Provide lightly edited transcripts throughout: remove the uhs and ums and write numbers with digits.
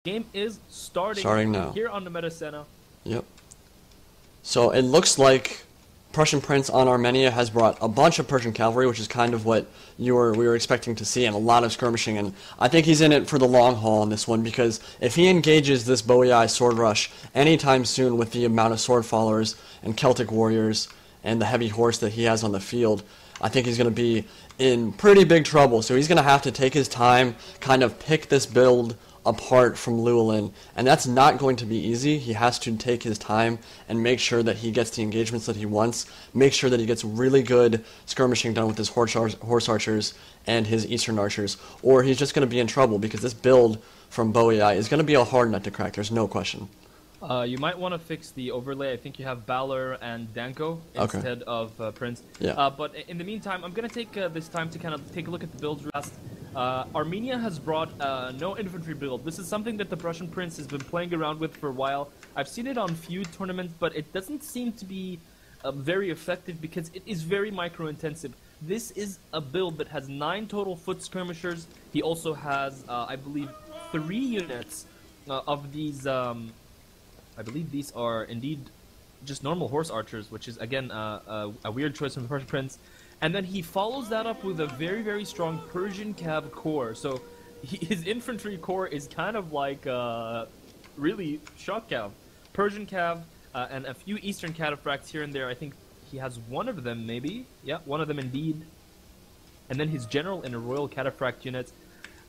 Game is starting now. Here on the meta center. Yep. So it looks like Prussian Prince on Armenia has brought a bunch of Persian cavalry, which is kind of what we were expecting to see, and a lot of skirmishing. And I think he's in it for the long haul on this one, because if he engages this Boii sword rush anytime soon with the amount of sword followers and Celtic warriors and the heavy horse that he has on the field, I think he's going to be in pretty big trouble. So he's going to have to take his time, kind of pick this build apart from Llewelin, and that's not going to be easy. He has to take his time and make sure that he gets the engagements that he wants, make sure that he gets really good skirmishing done with his horse archers and his eastern archers, or he's just going to be in trouble, because this build from Boii is going to be a hard nut to crack, there's no question. You might want to fix the overlay. I think you have Balor and Danko instead of Prince. Yeah. But in the meantime, I'm going to take this time to kind of take a look at the builds. Armenia has brought no infantry build. This is something that the Prussian Prince has been playing around with for a while. I've seen it on few tournaments, but it doesn't seem to be very effective because it is very micro-intensive. This is a build that has 9 total foot skirmishers. He also has, I believe, 3 units of these... I believe these are indeed just normal horse archers, which is, again, a weird choice from the Prussian Prince. And then he follows that up with a very, very strong Persian cav core. So his infantry core is kind of like really shock cav. Persian cav and a few eastern cataphracts here and there. I think he has one of them, maybe. Yeah, one of them indeed. And then his general and a royal cataphract unit.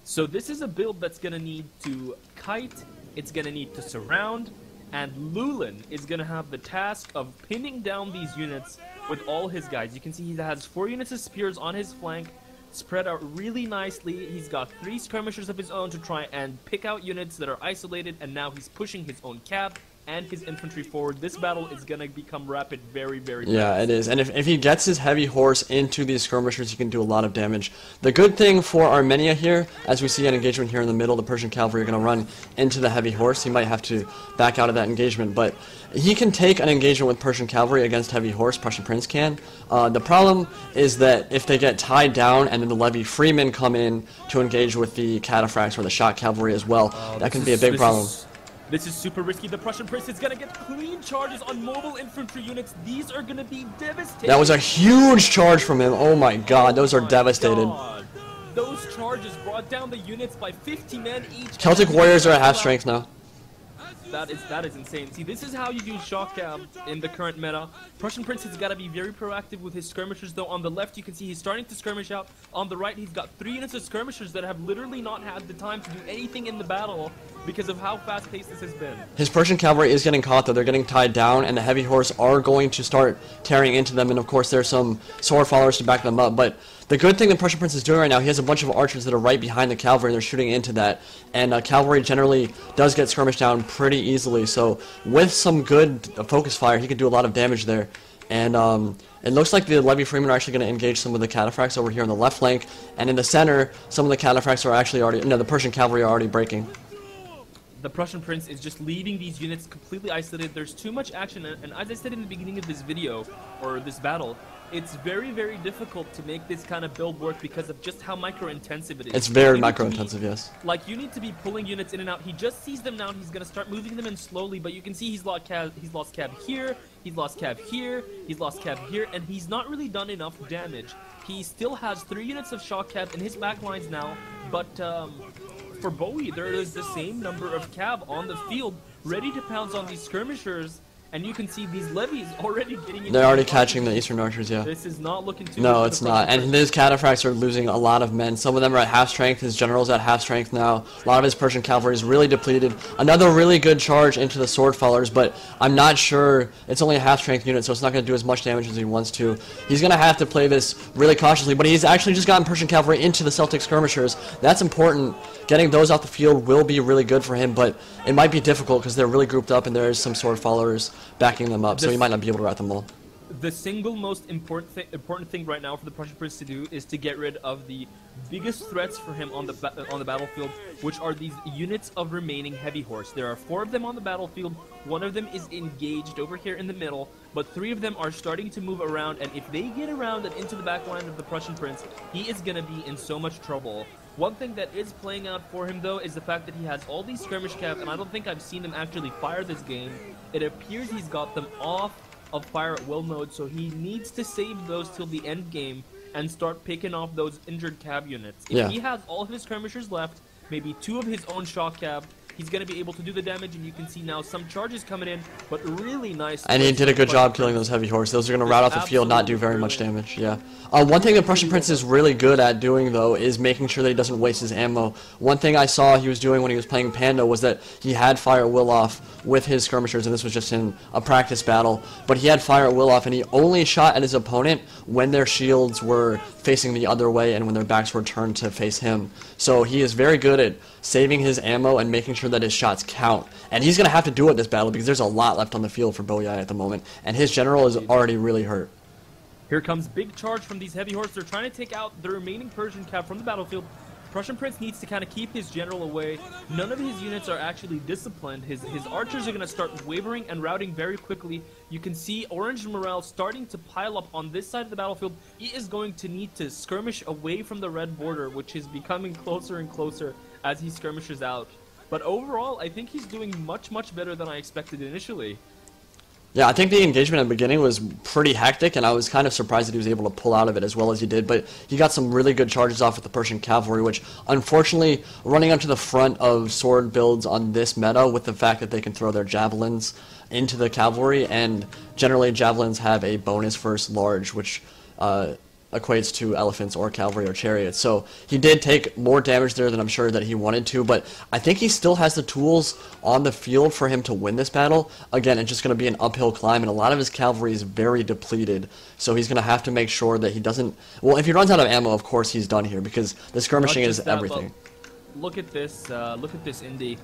So this is a build that's going to need to kite. It's going to need to surround. And Llewelin is going to have the task of pinning down these units with all his guys. You can see he has 4 units of spears on his flank, spread out really nicely. He's got 3 skirmishers of his own to try and pick out units that are isolated, and now he's pushing his own cav and his infantry forward. This battle is going to become rapid very, very fast. Yeah, it is. And if he gets his heavy horse into these skirmishers, he can do a lot of damage. The good thing for Armenia here, as we see an engagement here in the middle, the Persian cavalry are going to run into the heavy horse. He might have to back out of that engagement, but he can take an engagement with Persian cavalry against heavy horse. Prussian Prince can. The problem is that if they get tied down and then the levy freemen come in to engage with the cataphracts or the shock cavalry as well, that can be a big problem. This is super risky. The Prussian Prince is going to get clean charges on mobile infantry units. These are going to be devastating. That was a huge charge from him. Oh my god, those are devastated. God. Those charges brought down the units by 50 men each. Celtic warriors are at half strength now. That is insane. See, this is how you do shock cav in the current meta. Prussian Prince has got to be very proactive with his skirmishers, though. On the left, you can see he's starting to skirmish out. On the right, he's got 3 units of skirmishers that have literally not had the time to do anything in the battle because of how fast-paced this has been. His Persian cavalry is getting caught, though. They're getting tied down, and the heavy horse are going to start tearing into them, and of course there's some sword followers to back them up. But the good thing that Prussian Prince is doing right now, he has a bunch of archers that are right behind the cavalry, and they're shooting into that. And cavalry generally does get skirmished down pretty easily, so with some good focus fire, he could do a lot of damage there. And it looks like the levy freemen are actually going to engage some of the cataphracts over here on the left flank, and in the center, some of the cataphracts are actually already, no, the Persian cavalry are already breaking. The Prussian Prince is just leaving these units completely isolated. There's too much action, and as I said in the beginning of this video, or this battle, it's very, very difficult to make this kind of build work because of just how micro-intensive it is. It's very micro-intensive, yes. Like, you need to be pulling units in and out. He just sees them now, and he's going to start moving them in slowly, but you can see he's lost cav here, he's lost cav here, he's lost cav here, and he's not really done enough damage. He still has 3 units of shock cav in his back lines now, but for Boii, there is the same number of cav on the field, ready to pounce on these skirmishers, and you can see these levies already getting into. They're already catching the eastern archers, yeah. This is not looking too good. No, it's not. And his cataphracts are losing a lot of men. Some of them are at half strength. His general's at half strength now. A lot of his Persian cavalry is really depleted. Another really good charge into the sword followers, but I'm not sure. It's only a half strength unit, so it's not going to do as much damage as he wants to. He's going to have to play this really cautiously, but he's actually just gotten Persian cavalry into the Celtic skirmishers. That's important. Getting those off the field will be really good for him, but it might be difficult because they're really grouped up and there's some sword followers backing them up, so he might not be able to rout them all. The single most important thing right now for the Prussian Prince to do is to get rid of the biggest threats for him on the battlefield, which are these units of remaining heavy horse. There are 4 of them on the battlefield. 1 of them is engaged over here in the middle, but 3 of them are starting to move around, and if they get around and into the back line of the Prussian Prince, he is going to be in so much trouble. One thing that is playing out for him, though, is the fact that he has all these skirmish cav, and I don't think I've seen him actually fire this game. It appears he's got them off of fire at will mode, so he needs to save those till the end game and start picking off those injured cav units. If he has all of his skirmishers left, maybe 2 of his own shock cav, he's going to be able to do the damage, and you can see now some charges coming in, but really nice. And he did a good job killing those heavy horse. Those are going to route off the field, not do very much damage. Yeah. One thing the Prussian Prince is really good at doing, though, is making sure that he doesn't waste his ammo. One thing I saw he was doing when he was playing Panda was that he had fire at will off with his skirmishers, and this was just in a practice battle, but he had fire at will off, and he only shot at his opponent when their shields were facing the other way and when their backs were turned to face him. So he is very good at saving his ammo and making sure that his shots count. And he's going to have to do it this battle because there's a lot left on the field for Boii at the moment, and his general is already really hurt. Here comes big charge from these heavy horse. They're trying to take out the remaining Persian cav from the battlefield. Prussian Prince needs to kind of keep his general away. None of his units are actually disciplined. His archers are going to start wavering and routing very quickly. You can see orange morale starting to pile up on this side of the battlefield. He is going to need to skirmish away from the red border, which is becoming closer and closer as he skirmishes out. But overall, I think he's doing much, much better than I expected initially. Yeah, I think the engagement at the beginning was pretty hectic, and I was kind of surprised that he was able to pull out of it as well as he did, but he got some really good charges off with the Persian cavalry, which, unfortunately, running up to the front of sword builds on this meta with the fact that they can throw their javelins into the cavalry, and generally javelins have a bonus versus large, which equates to elephants or cavalry or chariots. So he did take more damage there than I'm sure that he wanted to, but I think he still has the tools on the field for him to win this battle. Again, it's just going to be an uphill climb, and a lot of his cavalry is very depleted, so he's going to have to make sure that he doesn't... Well, if he runs out of ammo, of course he's done here, because the skirmishing is everything. Look at this Indy.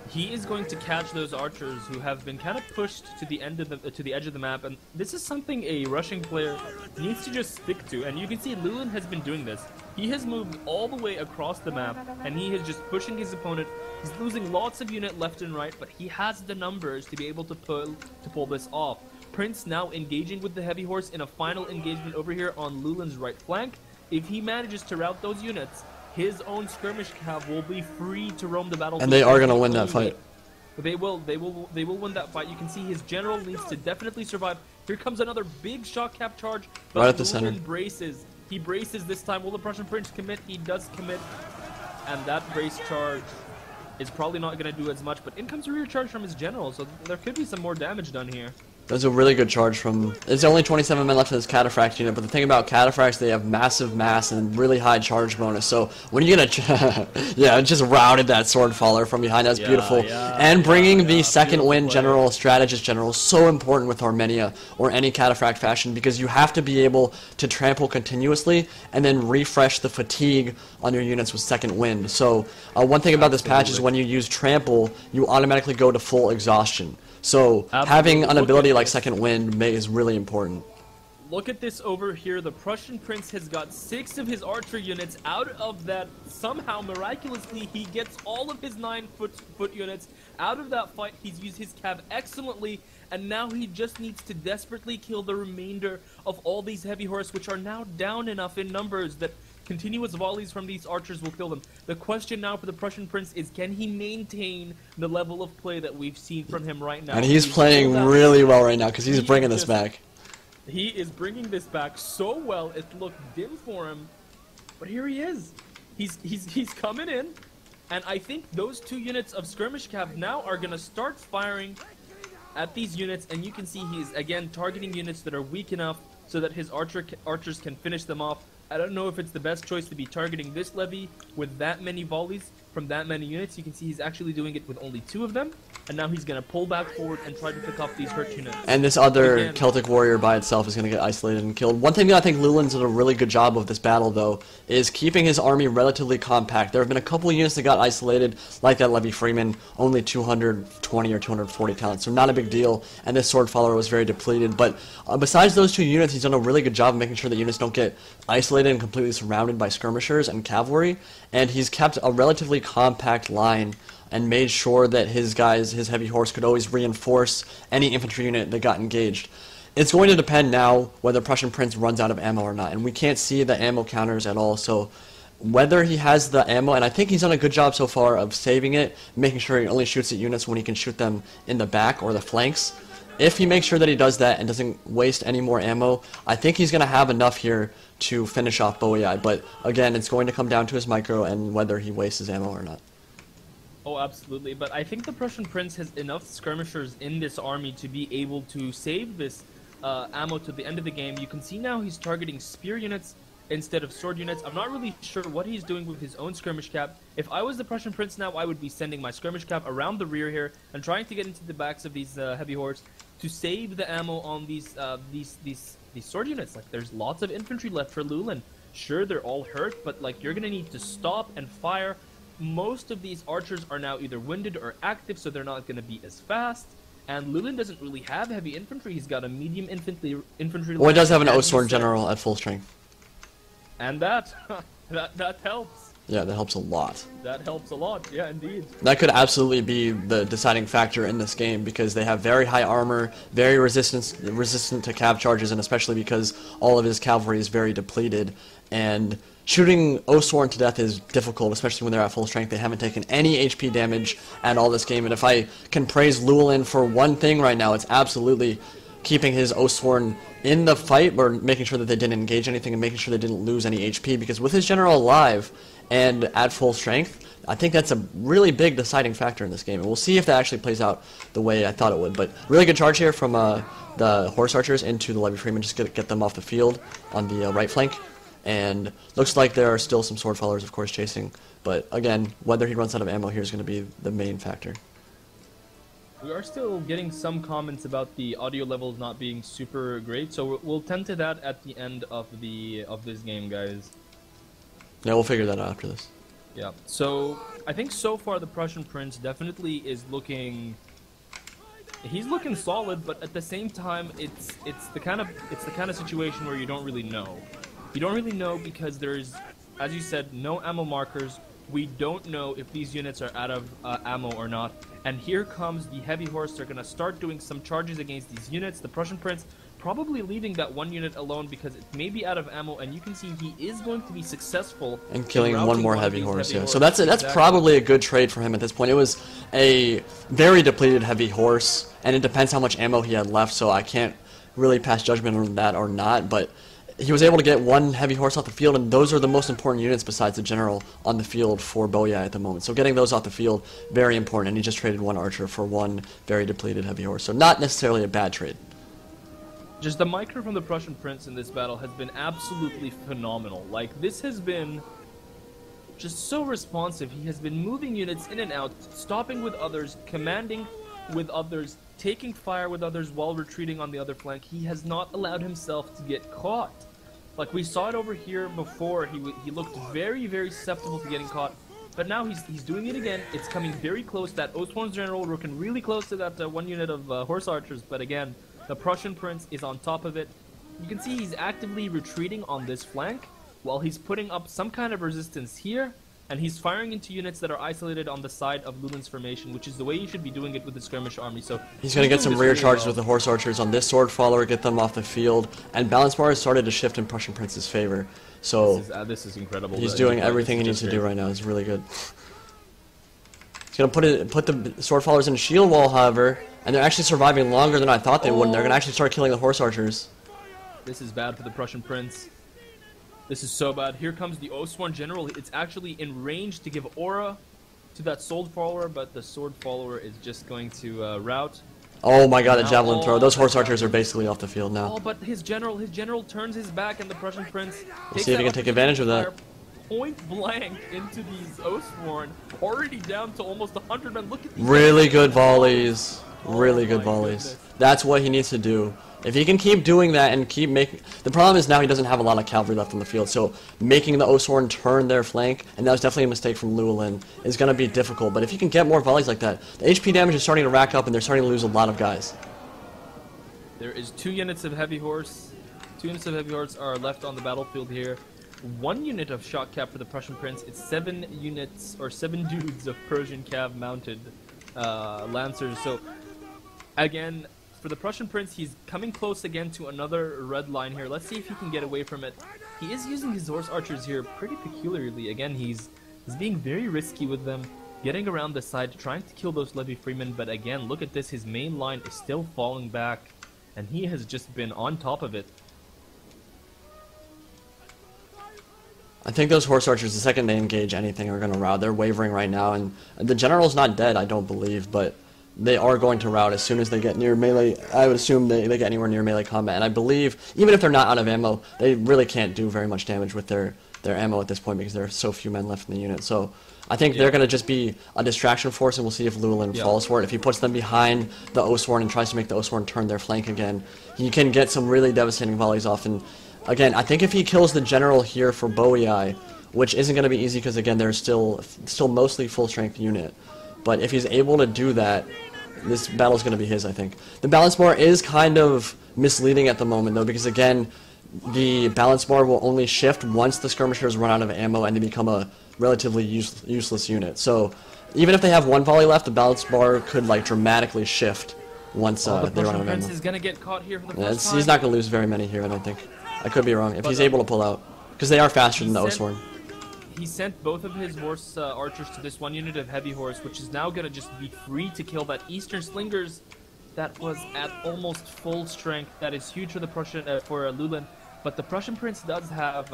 He is going to catch those archers who have been kind of pushed to the end of the edge of the map, and this is something a rushing player needs to just stick to. And you can see Llewelin has been doing this. He has moved all the way across the map, and he is just pushing his opponent. He's losing lots of unit left and right, but he has the numbers to be able to pull this off. Prince now engaging with the heavy horse in a final engagement over here on Llewelyn's right flank. If he manages to rout those units, his own skirmish cav will be free to roam the battlefield. And they are going to win that fight. They will win that fight. You can see his general needs to definitely survive. Here comes another big shock cap charge. But right at the center. Braces. He braces this time. Will the Prussian Prince commit? He does commit. And that brace charge is probably not going to do as much. But in comes a rear charge from his general, so there could be some more damage done here. There's a really good charge from... There's only 27 men left in this Cataphract unit, but the thing about Cataphracts, they have massive mass and really high charge bonus, so when you get a... yeah, it just routed that sword faller from behind. That's beautiful. And bringing the second win general, strategist general, so important with Armenia or any Cataphract faction, because you have to be able to trample continuously and then refresh the fatigue on your units with second wind. So one thing about this patch is when you use trample, you automatically go to full exhaustion. So having an ability like Second Wind is really important. Look at this over here. The Prussian Prince has got 6 of his archer units. Out of that, somehow, miraculously, he gets all of his 9-foot units. Out of that fight, he's used his cav excellently, and now he just needs to desperately kill the remainder of all these heavy horse, which are now down enough in numbers that continuous volleys from these archers will kill them. The question now for the Prussian Prince is, can he maintain the level of play that we've seen from him right now? And he's playing really well right now because he's bringing this back. He is bringing this back so well. It looked dim for him, but here he is. He's coming in, and I think those 2 units of skirmish cav now are going to start firing at these units, and you can see he's again targeting units that are weak enough so that his archers can finish them off. I don't know if it's the best choice to be targeting this levy with that many volleys from that many units. You can see he's actually doing it with only 2 of them, and now he's going to pull back forward and try to pick off these hurt units. And this other Celtic warrior by itself is going to get isolated and killed. One thing that I think Llewelyn's did a really good job of this battle, though, is keeping his army relatively compact. There have been a couple of units that got isolated, like that Levy Freeman, only 220 or 240 talents, so not a big deal, and this sword follower was very depleted. But besides those 2 units, he's done a really good job of making sure that units don't get isolated and completely surrounded by skirmishers and cavalry, and he's kept a relatively compact line and made sure that his guys, his heavy horse, could always reinforce any infantry unit that got engaged. It's going to depend now whether Prussian Prince runs out of ammo or not, and we can't see the ammo counters at all, so whether he has the ammo, and I think he's done a good job so far of saving it, making sure he only shoots at units when he can shoot them in the back or the flanks. If he makes sure that he does that and doesn't waste any more ammo, I think he's going to have enough here to finish off Boii. But again, it's going to come down to his micro and whether he wastes his ammo or not. Oh, absolutely. But I think the Prussian Prince has enough skirmishers in this army to be able to save this ammo to the end of the game. You can see now he's targeting spear units instead of sword units. I'm not really sure what he's doing with his own skirmish cap. If I was the Prussian Prince now, I would be sending my skirmish cap around the rear here and trying to get into the backs of these heavy horse to save the ammo on these sword units. Like, there's lots of infantry left for Llewelin. Sure, they're all hurt, but like, you're gonna need to stop and fire. Most of these archers are now either winded or active, so they're not gonna be as fast. And Llewelin doesn't really have heavy infantry. He's got a medium infantry. Well, he does have an O-Sword general at full strength. And that helps. Yeah, that helps a lot. That helps a lot, yeah, indeed. That could absolutely be the deciding factor in this game because they have very high armor, very resistant to cav charges, and especially because all of his cavalry is very depleted. And shooting O-Sworn to death is difficult, especially when they're at full strength. They haven't taken any HP damage at all this game, and if I can praise Llewelin for one thing right now, it's absolutely keeping his O-Sworn in the fight, or making sure that they didn't engage anything and making sure they didn't lose any HP, because with his general alive and at full strength, I think that's a really big deciding factor in this game, and we'll see if that actually plays out the way I thought it would. But really good charge here from the horse archers into the Levy Freeman, just get them off the field on the right flank, and looks like there are still some sword followers, of course, chasing, but again, whether he runs out of ammo here is going to be the main factor. We are still getting some comments about the audio levels not being super great, so we'll tend to that at the end of this game, guys. Yeah, we'll figure that out after this. Yeah. So I think so far the Prussian Prince definitely is looking. He's looking solid, but at the same time, it's the kind of situation where you don't really know. You don't really know because there's, as you said, no ammo markers. We don't know if these units are out of ammo or not. And here comes the heavy horse. They're going to start doing some charges against these units. The Prussian Prince probably leaving that one unit alone because it may be out of ammo. And you can see he is going to be successful in killing one more heavy horse. Yeah. So that's exactly. Probably a good trade for him at this point. It was a very depleted heavy horse, and it depends how much ammo he had left. So I can't really pass judgment on that or not. But he was able to get one heavy horse off the field, and those are the most important units besides the general on the field for Boii at the moment. So getting those off the field, very important, and he just traded one archer for one very depleted heavy horse. So not necessarily a bad trade. Just the micro from the Prussian Prince in this battle has been absolutely phenomenal. Like, this has been just so responsive. He has been moving units in and out, stopping with others, commanding with others, taking fire with others while retreating on the other flank. He has not allowed himself to get caught. Like, we saw it over here before. He looked very, very susceptible to getting caught. But now he's doing it again. It's coming very close. That O-Sworn's general working really close to that one unit of horse archers. But again, the Prussian Prince is on top of it. You can see he's actively retreating on this flank while he's putting up some kind of resistance here. And he's firing into units that are isolated on the side of Llewelyn's formation, which is the way you should be doing it with the skirmish army. So he's going to get some rear charges with the horse archers on this sword follower, get them off the field, and balance bar has started to shift in Prussian Prince's favor. So this is incredible. He's doing everything he needs to do right now. It's really good. He's going to put the sword followers in a shield wall, however, and they're actually surviving longer than I thought they would. And they're going to actually start killing the horse archers. This is bad for the Prussian Prince. This is so bad. Here comes the O-Sworn general. It's actually in range to give aura to that sword follower, but the sword follower is just going to rout. Oh my god, a javelin throw. Those horse archers are basically off the field now. Oh, but his general turns his back, and the Prussian Prince We'll see if he can take advantage of that. Point blank into these O-Sworn, already down to almost 100 men. Look at these. Really good volleys. Really good volleys. Goodness. That's what he needs to do. If he can keep doing that and keep making... The problem is now he doesn't have a lot of cavalry left on the field, so making the O-Sworn turn their flank, and that was definitely a mistake from Llewelin, is going to be difficult. But if he can get more volleys like that, the HP damage is starting to rack up, and they're starting to lose a lot of guys. There is 2 units of heavy horse. 2 units of heavy horse are left on the battlefield here. 1 unit of shot cap for the Prussian Prince. It's 7 units, or 7 dudes of Persian cav mounted lancers. So, again... For the Prussian Prince, he's coming close again to another red line here. Let's see if he can get away from it. He is using his horse archers here pretty peculiarly. Again, he's being very risky with them, getting around the side, trying to kill those levy freemen. But again, look at this. His main line is still falling back, and he has just been on top of it. I think those horse archers, the second they engage anything, are going to rout. They're wavering right now, and the general's not dead, I don't believe, but they are going to rout as soon as they get near melee. I would assume they get anywhere near melee combat, and I believe, even if they're not out of ammo, they really can't do very much damage with their ammo at this point because there are so few men left in the unit. So I think they're going to just be a distraction force, and we'll see if Llewelin falls for it. If he puts them behind the Oathsworn and tries to make the Oathsworn turn their flank again, he can get some really devastating volleys off. And again, I think if he kills the general here for Boii, which isn't going to be easy because again, they're still mostly full strength unit, but if he's able to do that, this battle's going to be his, I think. The balance bar is kind of misleading at the moment though, because again, the balance bar will only shift once the skirmishers run out of ammo and they become a relatively useless unit. So even if they have one volley left, the balance bar could like dramatically shift once they run out of ammo. Prince is going to get caught here for the first time. He's not going to lose very many here, I don't think. I could be wrong. If he's able to pull out, because they are faster than the Oathsworn. He sent both of his horse archers to this one unit of heavy horse, which is now going to just be free to kill that Eastern Slingers that was at almost full strength. That is huge for the Prussian, for Llewelin. But the Prussian Prince does have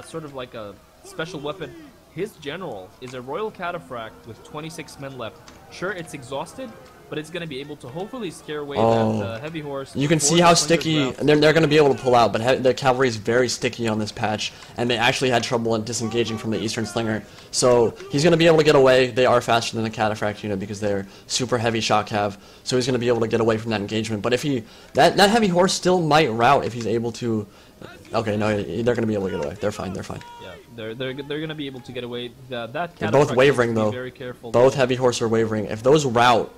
sort of like a special weapon. His general is a Royal Cataphract with 26 men left. Sure, it's exhausted, but it's going to be able to hopefully scare away that heavy horse. You can see how sticky, and they're going to be able to pull out, but the cavalry is very sticky on this patch, and they actually had trouble in disengaging from the Eastern Slinger. So he's going to be able to get away. They are faster than the Cataphract unit because they're super heavy shot cav, so he's going to be able to get away from that engagement. But if that heavy horse still might rout if he's able to. Okay, no, they're going to be able to get away. They're fine. Yeah, they're going to be able to get away. That they're both wavering though. Very careful. Both heavy horse are wavering. If those rout,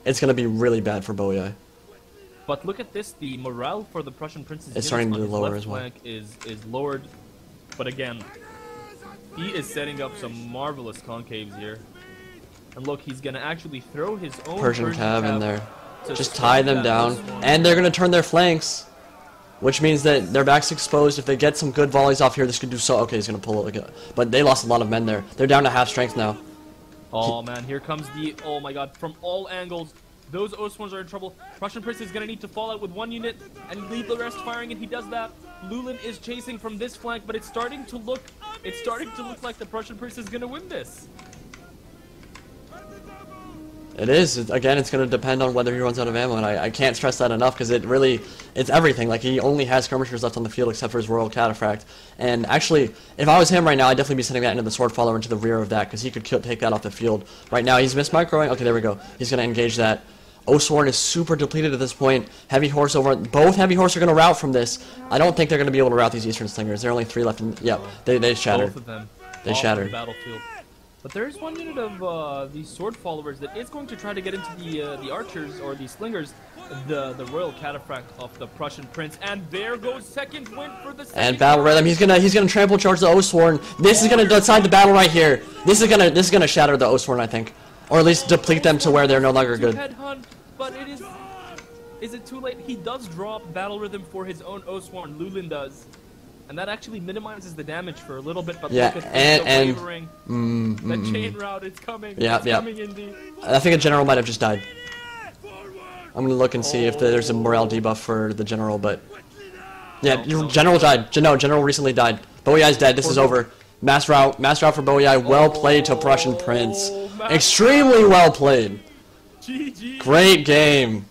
it's going to be really bad for Boii. But look at this. The morale for the Prussian Prince's it's starting to lower as well. Is lowered. But again, he is setting up some marvelous concaves here. And look, he's going to actually throw his own Persian cav in there. Just tie them down, and they're going to turn their flanks. Which means that their back's exposed. If they get some good volleys off here, this could do so. Okay, he's going to pull it. But they lost a lot of men there. They're down to half strength now. Oh, man. Here comes oh, my God. From all angles, those Oathsworns are in trouble. Prussian Prince is going to need to fall out with one unit and leave the rest firing, and he does that. Llewelin is chasing from this flank, but it's starting to look like the Prussian Prince is going to win this. It is. Again, it's going to depend on whether he runs out of ammo, and I can't stress that enough because it's everything. Like, he only has skirmishers left on the field except for his Royal Cataphract. And actually, if I was him right now, I'd definitely be sending that into the Sword Follower into the rear of that because he could take that off the field. Right now, he's microing. Okay, there we go. He's going to engage that. Oathsworn is super depleted at this point. Heavy horse over. Both heavy horse are going to rout from this. I don't think they're going to be able to rout these Eastern Slingers. There are only 3 left. Yeah, they shattered. Both of them. They shattered. The battlefield. But there is one unit of these sword followers that is going to try to get into the archers or the slingers, the Royal Cataphract of the Prussian Prince, and there goes second win for the second. And battle rhythm. He's gonna trample charge the Oathsworn. This is gonna decide the battle right here. This is gonna shatter the Oathsworn, I think, or at least deplete them to where they're no longer good. Headhunt, but it is it too late? He does drop battle rhythm for his own Oathsworn. Llewelin does. And that actually minimizes the damage for a little bit, but yeah, look at the wavering. The chain route is coming. Yeah, coming indeed. I think a general might have just died. I'm gonna look and see if there's a morale debuff for the general, but yeah, general died. No, general recently died. Boii's dead. This is over. Mass route for Boii. Well played to Prussian Prince. Extremely well played. GG. Great game.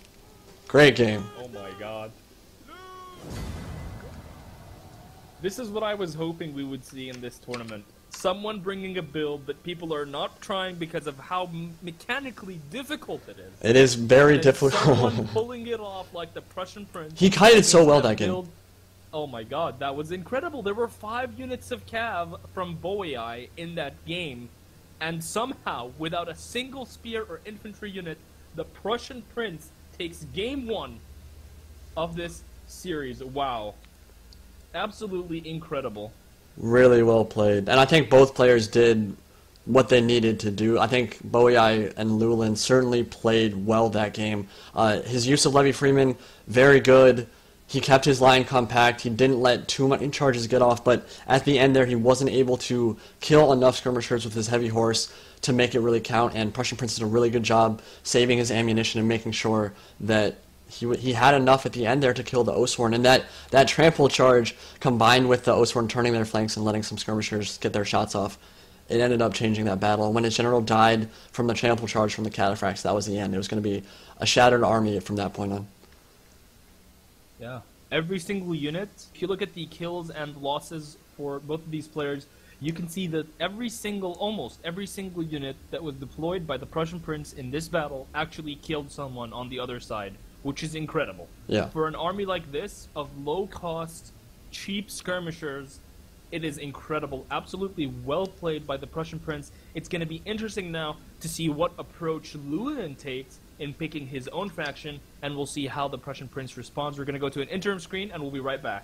Great game. Oh my God. This is what I was hoping we would see in this tournament. Someone bringing a build that people are not trying because of how mechanically difficult it is. It is very difficult. Someone pulling it off like the Prussian Prince. He kited so well that game. Oh my God, that was incredible. There were 5 units of cav from Boii in that game, and somehow, without a single spear or infantry unit, the Prussian Prince takes game 1 of this series. Wow. Absolutely incredible. Really well played. And I think both players did what they needed to do. I think Boii and Llewelin certainly played well that game. His use of Levy Freeman, very good. he kept his line compact. He didn't let too many charges get off, but at the end there, he wasn't able to kill enough skirmishers with his heavy horse to make it really count, and Prussian Prince did a really good job saving his ammunition and making sure that he had enough at the end there to kill the Oathsworn, and that trample charge combined with the Oathsworn turning their flanks and letting some skirmishers get their shots off, it ended up changing that battle. When his general died from the trample charge from the cataphracts, that was the end. It was going to be a shattered army from that point on. Yeah. Every single unit, if you look at the kills and losses for both of these players, you can see that almost every single unit that was deployed by the Prussian Prince in this battle actually killed someone on the other side, which is incredible. Yeah. For an army like this, of low-cost, cheap skirmishers, it is incredible. Absolutely well played by the Prussian Prince. It's going to be interesting now to see what approach Llewelin takes in picking his own faction, and we'll see how the Prussian Prince responds. We're going to go to an interim screen, and we'll be right back.